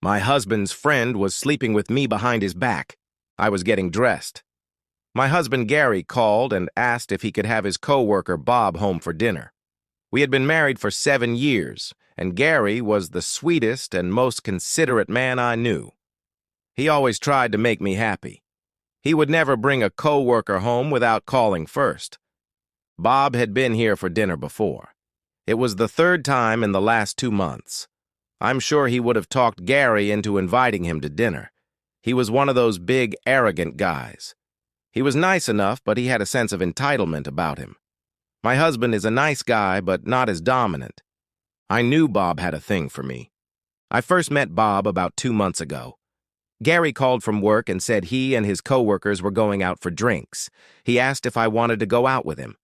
My husband's friend was sleeping with me behind his back. I was getting dressed. My husband Gary called and asked if he could have his coworker Bob home for dinner. We had been married for 7 years, and Gary was the sweetest and most considerate man I knew. He always tried to make me happy. He would never bring a coworker home without calling first. Bob had been here for dinner before. It was the 3rd time in the last 2 months. I'm sure he would have talked Gary into inviting him to dinner. He was one of those big, arrogant guys. He was nice enough, but he had a sense of entitlement about him. My husband is a nice guy, but not as dominant. I knew Bob had a thing for me. I first met Bob about 2 months ago. Gary called from work and said he and his coworkers were going out for drinks. He asked if I wanted to go out with him.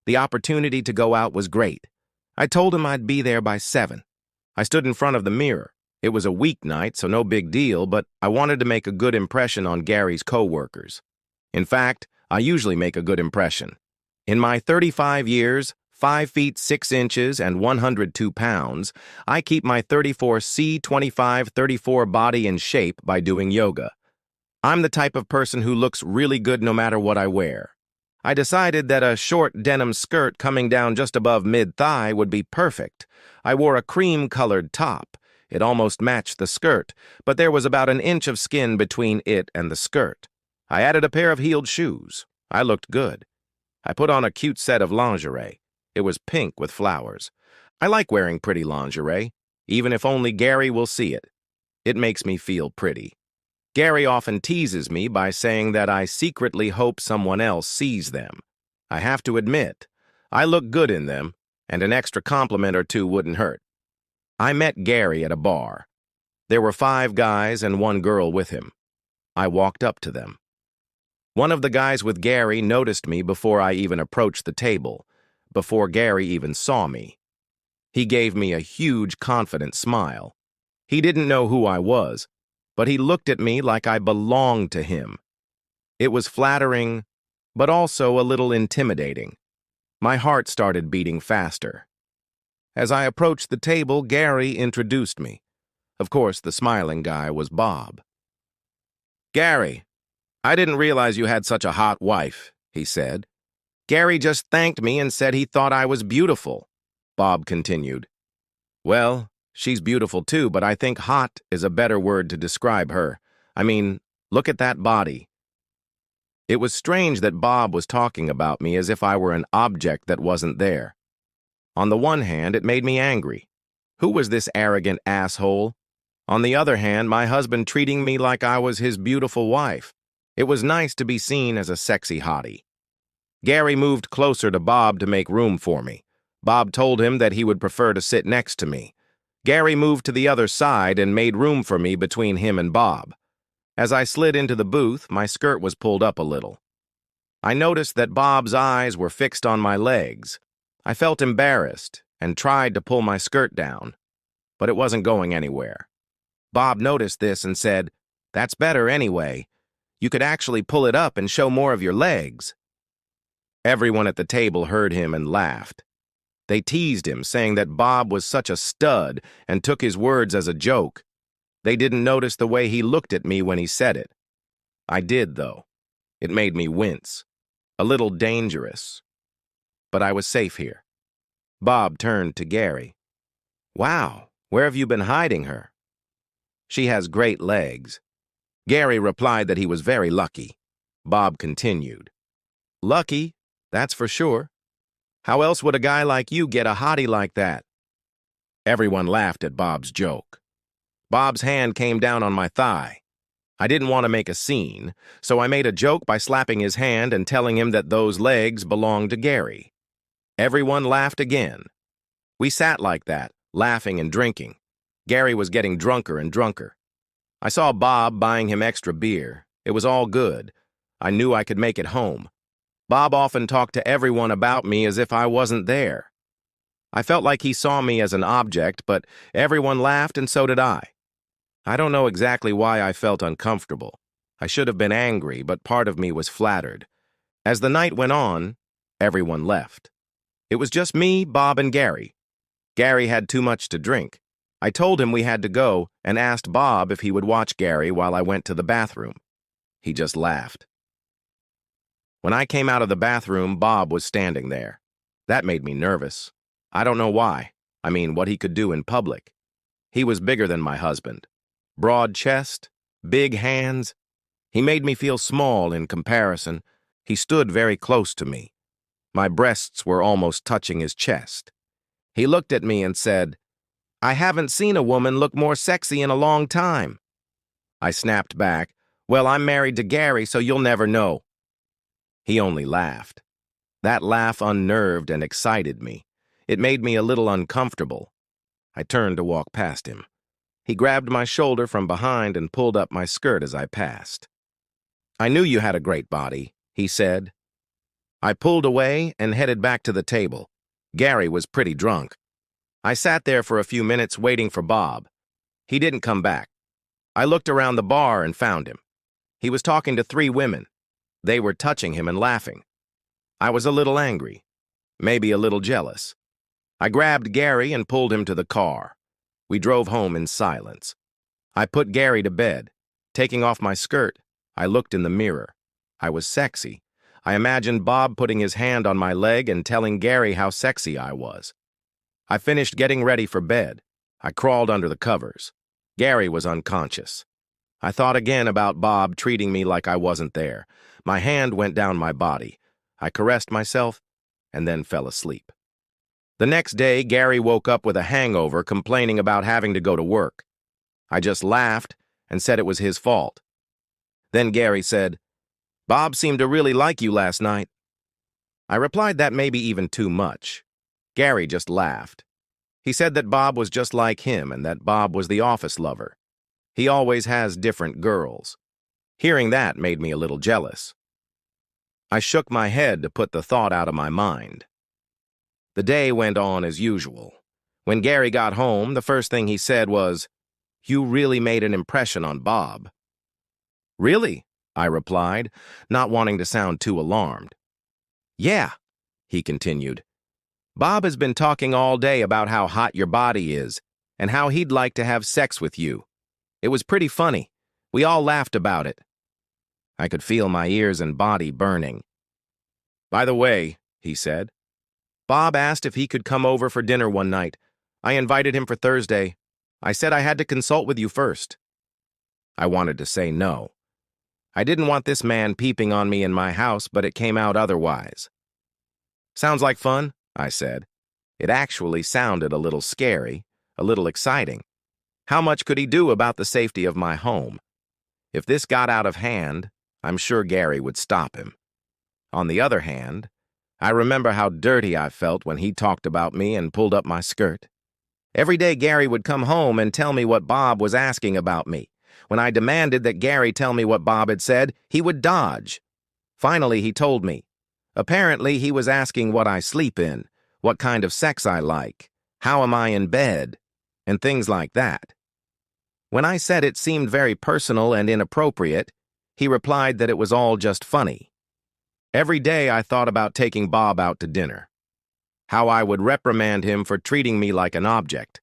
The opportunity to go out was great. I told him I'd be there by 7. I stood in front of the mirror. It was a weeknight, so no big deal, but I wanted to make a good impression on Gary's coworkers. In fact, I usually make a good impression. In my 35 years, 5 feet 6 inches and 102 pounds, I keep my 34C25-34 body in shape by doing yoga. I'm the type of person who looks really good no matter what I wear. I decided that a short denim skirt coming down just above mid-thigh would be perfect. I wore a cream-colored top. It almost matched the skirt, but there was about an inch of skin between it and the skirt. I added a pair of heeled shoes. I looked good. I put on a cute set of lingerie. It was pink with flowers. I like wearing pretty lingerie, even if only Gary will see it. It makes me feel pretty. Gary often teases me by saying that I secretly hope someone else sees them. I have to admit, I look good in them, and an extra compliment or two wouldn't hurt. I met Gary at a bar. There were 5 guys and 1 girl with him. I walked up to them. One of the guys with Gary noticed me before I even approached the table, before Gary even saw me. He gave me a huge, confident smile. He didn't know who I was, but he looked at me like I belonged to him. It was flattering, but also a little intimidating. My heart started beating faster. As I approached the table, Gary introduced me. Of course, the smiling guy was Bob. "Gary, I didn't realize you had such a hot wife," he said. "Gary just thanked me and said he thought I was beautiful," Bob continued. "Well, she's beautiful too, but I think hot is a better word to describe her. I mean, look at that body." It was strange that Bob was talking about me as if I were an object that wasn't there. On the one hand, it made me angry. Who was this arrogant asshole? On the other hand, my husband treating me like I was his beautiful wife. It was nice to be seen as a sexy hottie. Gary moved closer to Bob to make room for me. Bob told him that he would prefer to sit next to me. Gary moved to the other side and made room for me between him and Bob. As I slid into the booth, my skirt was pulled up a little. I noticed that Bob's eyes were fixed on my legs. I felt embarrassed and tried to pull my skirt down, but it wasn't going anywhere. Bob noticed this and said, "That's better anyway. You could actually pull it up and show more of your legs." Everyone at the table heard him and laughed. They teased him, saying that Bob was such a stud and took his words as a joke. They didn't notice the way he looked at me when he said it. I did, though. It made me wince. A little dangerous. But I was safe here. Bob turned to Gary. "Wow, where have you been hiding her?" "She has great legs." Gary replied that he was very lucky. Bob continued. "Lucky, that's for sure. How else would a guy like you get a hottie like that?" Everyone laughed at Bob's joke. Bob's hand came down on my thigh. I didn't want to make a scene, so I made a joke by slapping his hand and telling him that those legs belonged to Gary. Everyone laughed again. We sat like that, laughing and drinking. Gary was getting drunker and drunker. I saw Bob buying him extra beer. It was all good. I knew I could make it home. Bob often talked to everyone about me as if I wasn't there. I felt like he saw me as an object, but everyone laughed and so did I. I don't know exactly why I felt uncomfortable. I should have been angry, but part of me was flattered. As the night went on, everyone left. It was just me, Bob, and Gary. Gary had too much to drink. I told him we had to go and asked Bob if he would watch Gary while I went to the bathroom. He just laughed. When I came out of the bathroom, Bob was standing there. That made me nervous. I don't know why. I mean, what he could do in public. He was bigger than my husband. Broad chest, big hands. He made me feel small in comparison. He stood very close to me. My breasts were almost touching his chest. He looked at me and said, "I haven't seen a woman look more sexy in a long time." I snapped back, "Well, I'm married to Gary, so you'll never know." He only laughed. That laugh unnerved and excited me. It made me a little uncomfortable. I turned to walk past him. He grabbed my shoulder from behind and pulled up my skirt as I passed. "I knew you had a great body," he said. I pulled away and headed back to the table. Gary was pretty drunk. I sat there for a few minutes waiting for Bob. He didn't come back. I looked around the bar and found him. He was talking to 3 women. They were touching him and laughing. I was a little angry, maybe a little jealous. I grabbed Gary and pulled him to the car. We drove home in silence. I put Gary to bed. Taking off my skirt, I looked in the mirror. I was sexy. I imagined Bob putting his hand on my leg and telling Gary how sexy I was. I finished getting ready for bed. I crawled under the covers. Gary was unconscious. I thought again about Bob treating me like I wasn't there. My hand went down my body. I caressed myself and then fell asleep. The next day, Gary woke up with a hangover, complaining about having to go to work. I just laughed and said it was his fault. Then Gary said, "Bob seemed to really like you last night." I replied that maybe even too much. Gary just laughed. He said that Bob was just like him and that Bob was the office lover. He always has different girls. Hearing that made me a little jealous. I shook my head to put the thought out of my mind. The day went on as usual. When Gary got home, the first thing he said was, "You really made an impression on Bob." "Really?" I replied, not wanting to sound too alarmed. "Yeah," he continued. "Bob has been talking all day about how hot your body is and how he'd like to have sex with you. It was pretty funny. We all laughed about it." I could feel my ears and body burning. "By the way," he said, "Bob asked if he could come over for dinner one night. I invited him for Thursday. I said I had to consult with you first." I wanted to say no. I didn't want this man peeping on me in my house, but it came out otherwise. "Sounds like fun," I said. It actually sounded a little scary, a little exciting. How much could he do about the safety of my home? If this got out of hand, I'm sure Gary would stop him. On the other hand, I remember how dirty I felt when he talked about me and pulled up my skirt. Every day Gary would come home and tell me what Bob was asking about me. When I demanded that Gary tell me what Bob had said, he would dodge. Finally, he told me. Apparently, he was asking what I sleep in, what kind of sex I like, how am I in bed, and things like that. When I said it seemed very personal and inappropriate, he replied that it was all just funny. Every day I thought about taking Bob out to dinner. How I would reprimand him for treating me like an object.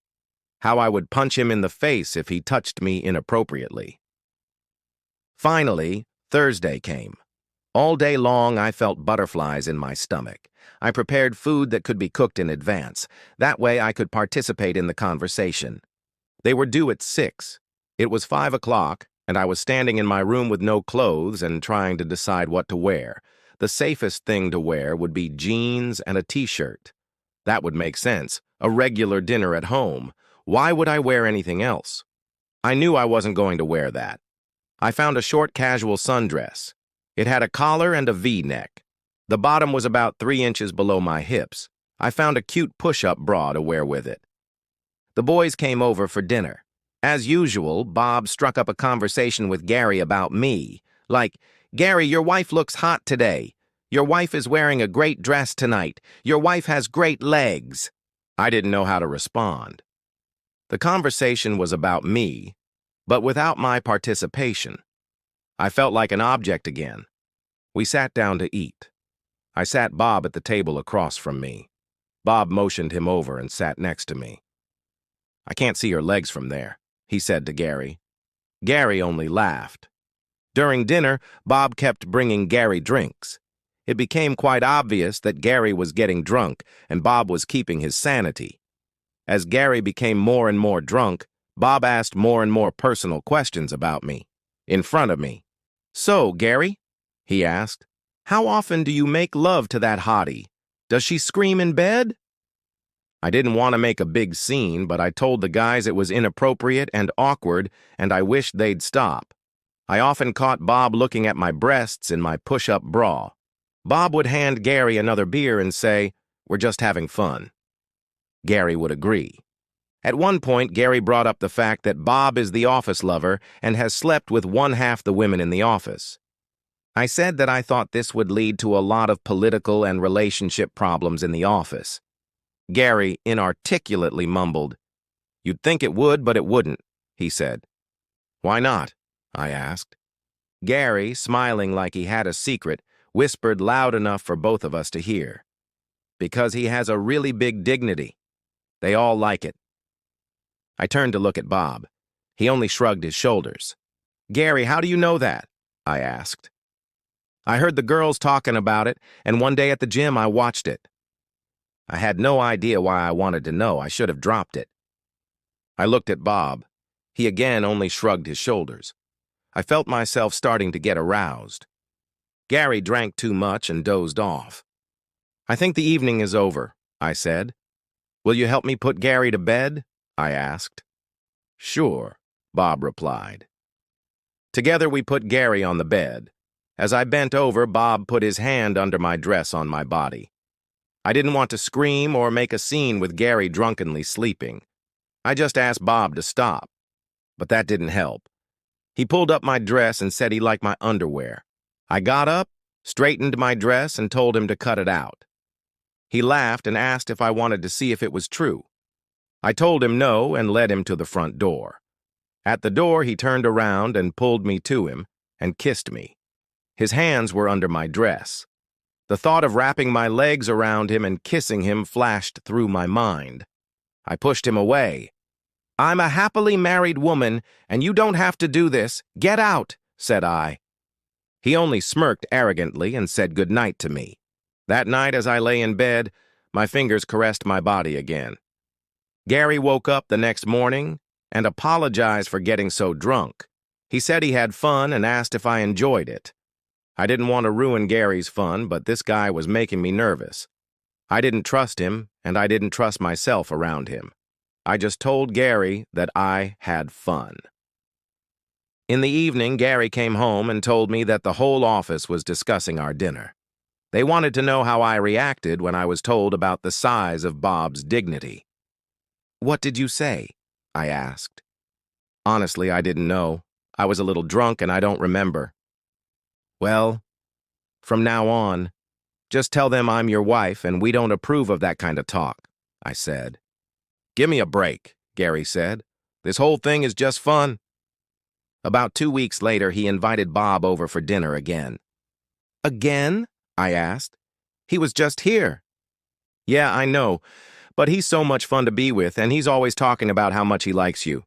How I would punch him in the face if he touched me inappropriately. Finally, Thursday came. All day long I felt butterflies in my stomach. I prepared food that could be cooked in advance. That way I could participate in the conversation. They were due at 6. It was 5 o'clock, and I was standing in my room with no clothes and trying to decide what to wear. The safest thing to wear would be jeans and a t-shirt. That would make sense. A regular dinner at home. Why would I wear anything else? I knew I wasn't going to wear that. I found a short casual sundress. It had a collar and a V-neck. The bottom was about 3 inches below my hips. I found a cute push-up bra to wear with it. The boys came over for dinner. As usual, Bob struck up a conversation with Gary about me. Like, "Gary, your wife looks hot today. Your wife is wearing a great dress tonight. Your wife has great legs." I didn't know how to respond. The conversation was about me, but without my participation. I felt like an object again. We sat down to eat. I sat Bob at the table across from me. Bob motioned him over and sat next to me. I can't see her legs from there, he said to Gary. Gary only laughed. During dinner, Bob kept bringing Gary drinks. It became quite obvious that Gary was getting drunk and Bob was keeping his sanity. As Gary became more and more drunk, Bob asked more and more personal questions about me, in front of me. "So, Gary," he asked, "how often do you make love to that hottie? Does she scream in bed?" I didn't want to make a big scene, but I told the guys it was inappropriate and awkward, and I wished they'd stop. I often caught Bob looking at my breasts in my push-up bra. Bob would hand Gary another beer and say, "We're just having fun." Gary would agree. At one point, Gary brought up the fact that Bob is the office lover and has slept with one half the women in the office. I said that I thought this would lead to a lot of political and relationship problems in the office. Gary inarticulately mumbled, "You'd think it would, but it wouldn't," he said. "Why not?" I asked. Gary, smiling like he had a secret, whispered loud enough for both of us to hear. "Because he has a really big dignity. They all like it." I turned to look at Bob. He only shrugged his shoulders. "Gary, how do you know that?" I asked. "I heard the girls talking about it, and one day at the gym I watched it." I had no idea why I wanted to know. I should have dropped it. I looked at Bob. He again only shrugged his shoulders. I felt myself starting to get aroused. Gary drank too much and dozed off. "I think the evening is over," I said. "Will you help me put Gary to bed?" I asked. "Sure," Bob replied. Together we put Gary on the bed. As I bent over, Bob put his hand under my dress on my body. I didn't want to scream or make a scene with Gary drunkenly sleeping. I just asked Bob to stop. But that didn't help. He pulled up my dress and said he liked my underwear. I got up, straightened my dress, and told him to cut it out. He laughed and asked if I wanted to see if it was true. I told him no and led him to the front door. At the door, he turned around and pulled me to him and kissed me. His hands were under my dress. The thought of wrapping my legs around him and kissing him flashed through my mind. I pushed him away. "I'm a happily married woman, and you don't have to do this. Get out," said I. He only smirked arrogantly and said goodnight to me. That night, as I lay in bed, my fingers caressed my body again. Gary woke up the next morning and apologized for getting so drunk. He said he had fun and asked if I enjoyed it. I didn't want to ruin Gary's fun, but this guy was making me nervous. I didn't trust him, and I didn't trust myself around him. I just told Gary that I had fun. In the evening, Gary came home and told me that the whole office was discussing our dinner. They wanted to know how I reacted when I was told about the size of Bob's dignity. "What did you say?" I asked. Honestly, I didn't know. I was a little drunk and I don't remember. "Well, from now on, just tell them I'm your wife and we don't approve of that kind of talk," I said. "Give me a break," Gary said. "This whole thing is just fun." About 2 weeks later, he invited Bob over for dinner again. "Again?" I asked. "He was just here." "Yeah, I know, but he's so much fun to be with, and he's always talking about how much he likes you.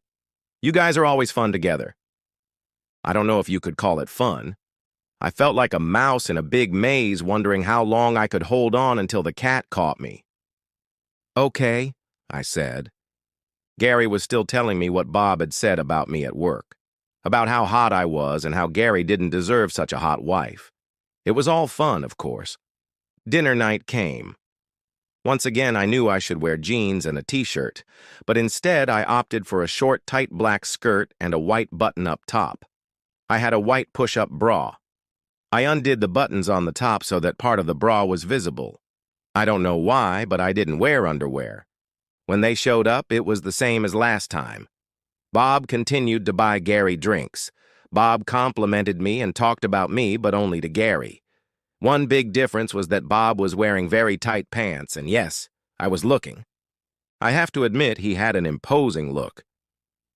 You guys are always fun together." I don't know if you could call it fun. I felt like a mouse in a big maze wondering how long I could hold on until the cat caught me. "Okay," I said. Gary was still telling me what Bob had said about me at work, about how hot I was and how Gary didn't deserve such a hot wife. It was all fun, of course. Dinner night came. Once again, I knew I should wear jeans and a t-shirt, but instead I opted for a short, tight black skirt and a white button-up top. I had a white push-up bra. I undid the buttons on the top so that part of the bra was visible. I don't know why, but I didn't wear underwear. When they showed up, it was the same as last time. Bob continued to buy Gary drinks. Bob complimented me and talked about me, but only to Gary. One big difference was that Bob was wearing very tight pants, and yes, I was looking. I have to admit he had an imposing look.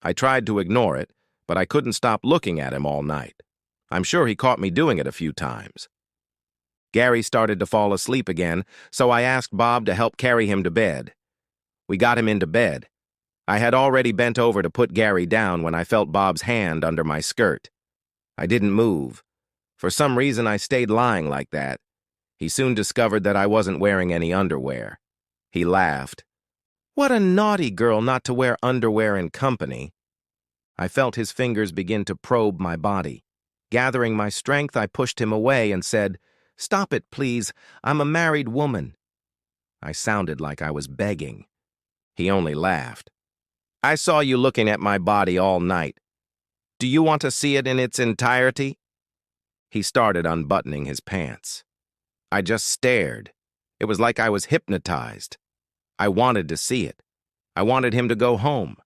I tried to ignore it, but I couldn't stop looking at him all night. I'm sure he caught me doing it a few times. Gary started to fall asleep again, so I asked Bob to help carry him to bed. We got him into bed. I had already bent over to put Gary down when I felt Bob's hand under my skirt. I didn't move. For some reason, I stayed lying like that. He soon discovered that I wasn't wearing any underwear. He laughed. What a naughty girl not to wear underwear in company. I felt his fingers begin to probe my body. Gathering my strength, I pushed him away and said, "Stop it, please. I'm a married woman." I sounded like I was begging. He only laughed. I saw you looking at my body all night. Do you want to see it in its entirety? He started unbuttoning his pants. I just stared. It was like I was hypnotized. I wanted to see it. I wanted him to go home.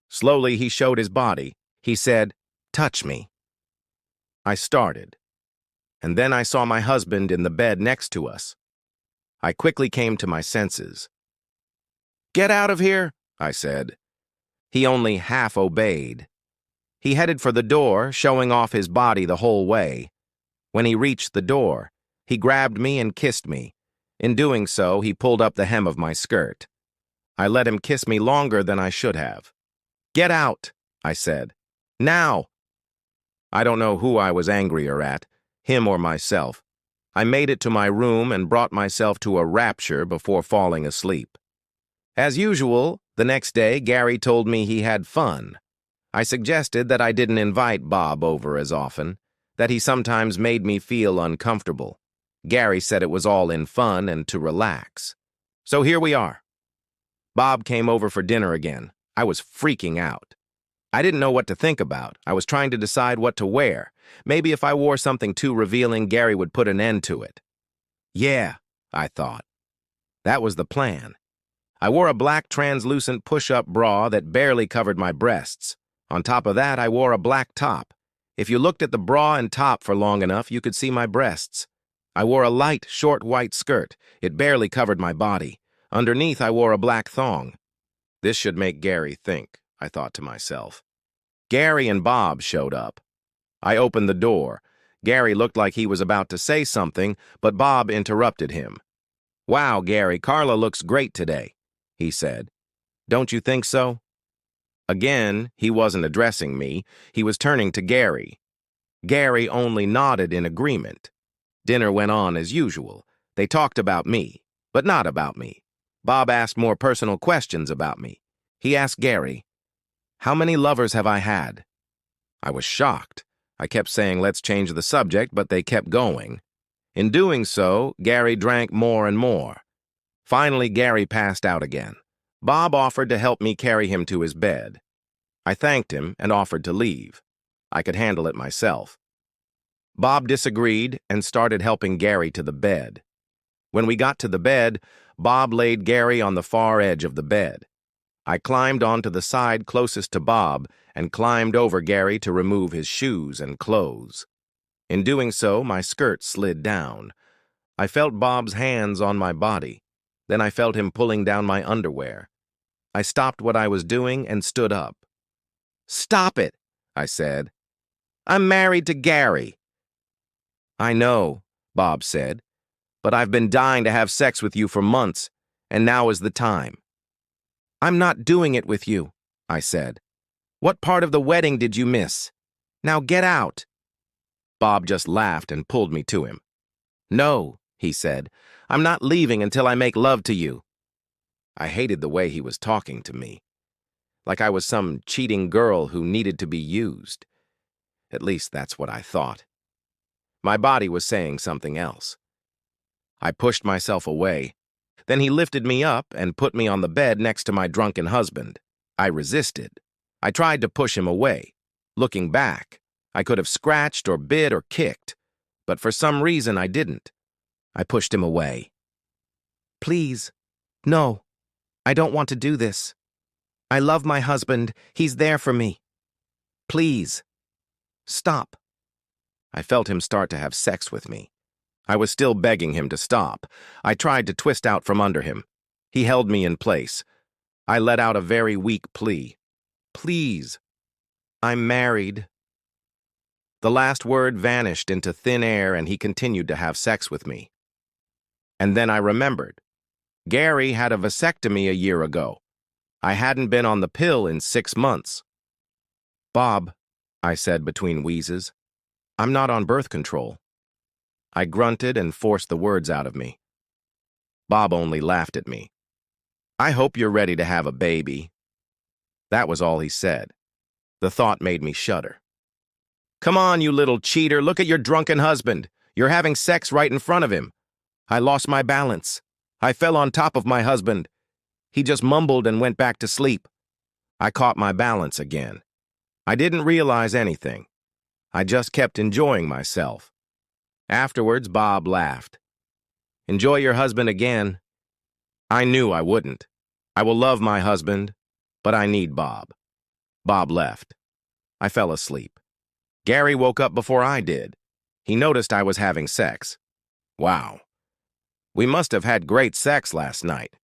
Slowly, he showed his body. He said, "Touch me." I started. And then I saw my husband in the bed next to us. I quickly came to my senses. "Get out of here," I said. He only half obeyed. He headed for the door, showing off his body the whole way. When he reached the door, he grabbed me and kissed me. In doing so, he pulled up the hem of my skirt. I let him kiss me longer than I should have. "Get out," I said. "Now." I don't know who I was angrier at, him or myself. I made it to my room and brought myself to a rapture before falling asleep. As usual, the next day, Gary told me he had fun. I suggested that I didn't invite Bob over as often, that he sometimes made me feel uncomfortable. Gary said it was all in fun and to relax. So here we are. Bob came over for dinner again. I was freaking out. I didn't know what to think about. I was trying to decide what to wear. Maybe if I wore something too revealing, Gary would put an end to it. Yeah, I thought. That was the plan. I wore a black translucent push-up bra that barely covered my breasts. On top of that, I wore a black top. If you looked at the bra and top for long enough, you could see my breasts. I wore a light, short white skirt. It barely covered my body. Underneath, I wore a black thong. This should make Gary think, I thought to myself. Gary and Bob showed up. I opened the door. Gary looked like he was about to say something, but Bob interrupted him. "Wow, Gary, Carla looks great today," he said. "Don't you think so?" Again, he wasn't addressing me. He was turning to Gary. Gary only nodded in agreement. Dinner went on as usual. They talked about me, but not about me. Bob asked more personal questions about me. He asked Gary, "How many lovers have I had?" I was shocked. I kept saying, "Let's change the subject," but they kept going. In doing so, Gary drank more and more. Finally, Gary passed out again. Bob offered to help me carry him to his bed. I thanked him and offered to leave. I could handle it myself. Bob disagreed and started helping Gary to the bed. When we got to the bed, Bob laid Gary on the far edge of the bed. I climbed onto the side closest to Bob and climbed over Gary to remove his shoes and clothes. In doing so, my skirt slid down. I felt Bob's hands on my body. Then I felt him pulling down my underwear. I stopped what I was doing and stood up. "Stop it," I said. "I'm married to Gary." "I know," Bob said, "but I've been dying to have sex with you for months, and now is the time." "I'm not doing it with you," I said. "What part of the wedding did you miss? Now get out." Bob just laughed and pulled me to him. "No," he said, "I'm not leaving until I make love to you." I hated the way he was talking to me, like I was some cheating girl who needed to be used. At least that's what I thought. My body was saying something else. I pushed myself away. Then he lifted me up and put me on the bed next to my drunken husband. I resisted. I tried to push him away. Looking back, I could have scratched or bit or kicked, but for some reason I didn't. I pushed him away. "Please, no, I don't want to do this. I love my husband. He's there for me. Please, stop." I felt him start to have sex with me. I was still begging him to stop. I tried to twist out from under him. He held me in place. I let out a very weak plea. "Please, I'm married." The last word vanished into thin air and he continued to have sex with me. And then I remembered. Gary had a vasectomy a year ago. I hadn't been on the pill in 6 months. "Bob," I said between wheezes, "I'm not on birth control." I grunted and forced the words out of me. Bob only laughed at me. "I hope you're ready to have a baby." That was all he said. The thought made me shudder. "Come on, you little cheater, look at your drunken husband. You're having sex right in front of him." I lost my balance. I fell on top of my husband. He just mumbled and went back to sleep. I caught my balance again. I didn't realize anything. I just kept enjoying myself. Afterwards, Bob laughed. "Enjoy your husband again." I knew I wouldn't. I will love my husband, but I need Bob. Bob left. I fell asleep. Gary woke up before I did. He noticed I was having sex. Wow. We must have had great sex last night.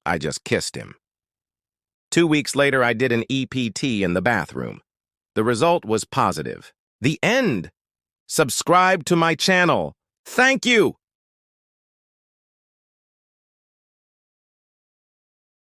I just kissed him. 2 weeks later, I did an EPT in the bathroom. The result was positive. The end. Subscribe to my channel. Thank you.